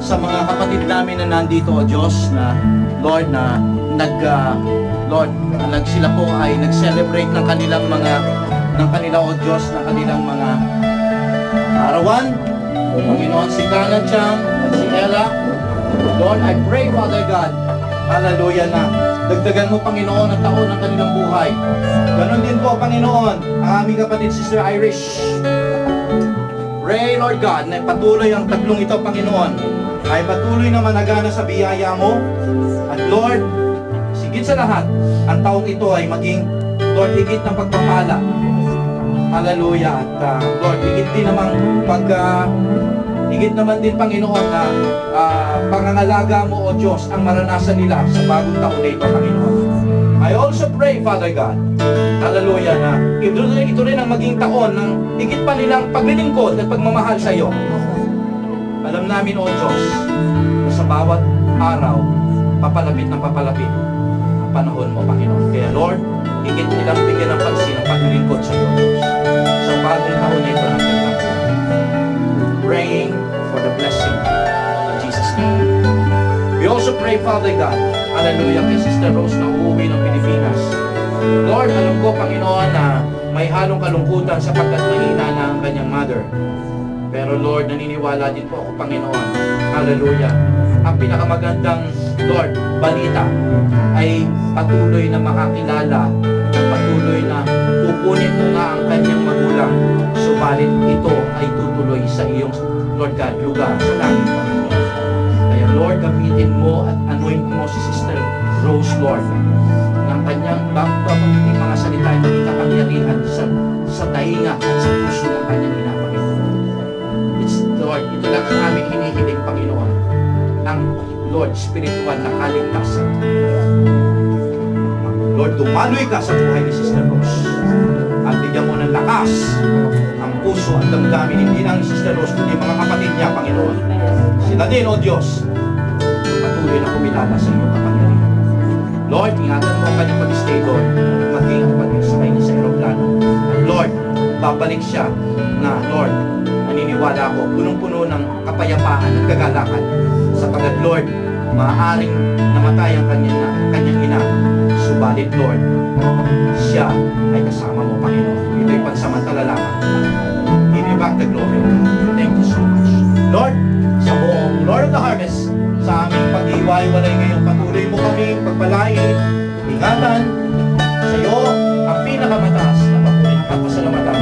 sa mga kapatid namin na nandito, O Diyos, na Lord, na sila po ay nag-celebrate ng kanilang O Diyos, ng kanilang mga arawan. Panginoon, si Kana Chang at si Ella, Lord, I pray, Father God, hallelujah, na dagdagan mo, Panginoon, ang taon ng kanilang buhay. Ganon din po, Panginoon, ang aming kapatid, Sister Irish. Pray, Lord God, na patuloy ang taglong ito, Panginoon, ay patuloy na managana sa biyaya mo. At Lord, sigit sa lahat, ang taong ito ay maging, Lord, higit ng pagpapala. Hallelujah. At Lord, higit naman din, Panginoon, na pangangalaga mo, O Diyos, ang maranasan nila sa bagong taon na ito, Panginoon. I also pray, Father God, hallelujah, na ito rin ang maging taon ng higit pa nilang paglilingkod at pagmamahal sa iyo. Alam namin, O Diyos, na sa bawat araw, papalapit ng papalapit ang panahon mo, Panginoon. Kaya, Lord, higit nilang bigyan ng pansin ang paglilingkod sa iyo, Diyos, sa bagong taon na ito ng kanilang buhay. Praying for the blessing in Jesus' name. We also pray, Father God, hallelujah, kay Sister Rose na uuwi ng Pilipinas. Lord, alam ko, Panginoon, na may halong kalungkutan sapagkat mahina na ang kanyang mother. Pero Lord, naniniwala din po ako, Panginoon, hallelujah, ang pinakamagandang, Lord, balita ay patuloy na makakilala at patuloy na kukunin mo nga ang kanyang magulang, subalit ito ay tutuloy sa iyong, Lord God, lugar sa langit, Panginoon. Kaya Lord, gamitin mo at anoint mo si Sister Rose, Lord, ng kanyang babanggiting mga salita ay maging kapangyarihan sa tainga at sa puso ng kanyang ina, Panginoon. Lord, ito lang ang aming hinihiling, Panginoon, ang Lord, spiritual na kaligtasan. Lord, dumaloy ka sa buhay ni Sister Rose at bigyan mo ng lakas ang puso at damdamin, hindi lang ni Sister Rose, kundi mga kapatid niya, Panginoon. Sila din, O Diyos, patuloy na kumilala sa iyong kapangyarihan. Lord, ingatan mo ang kanyang mag-stay doon, maging ang pag-sakay niya sa aeroplano. At Lord, babalik siya na, Lord, naniniwala ako, punong-puno ng kapayapaan at kagalakan, sapagat, Lord, maaaring namatay ang kanyang ina, subalit, Lord, siya ay kasama mo, Panginoon. Ito'y pansamantala lamang. Give you back the glory. Thank you so much. Lord, sa buong Lord of the Harvest, sa aming pag-iwalay ngayon, patuloy mo kami pagpalain, ingatan sa iyo ang pinakamataas na papunin at pasalamatan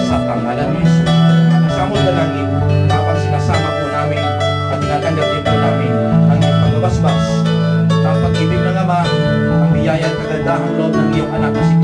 sa pangalan ni Jesus. Kasama na langit, kapag sinasama po namin at tinatanggap din po namin ang iyong pagbabasbas, ang pag-ibig ng Ama, ang biyaya at kagandahang loob ng iyong anak na si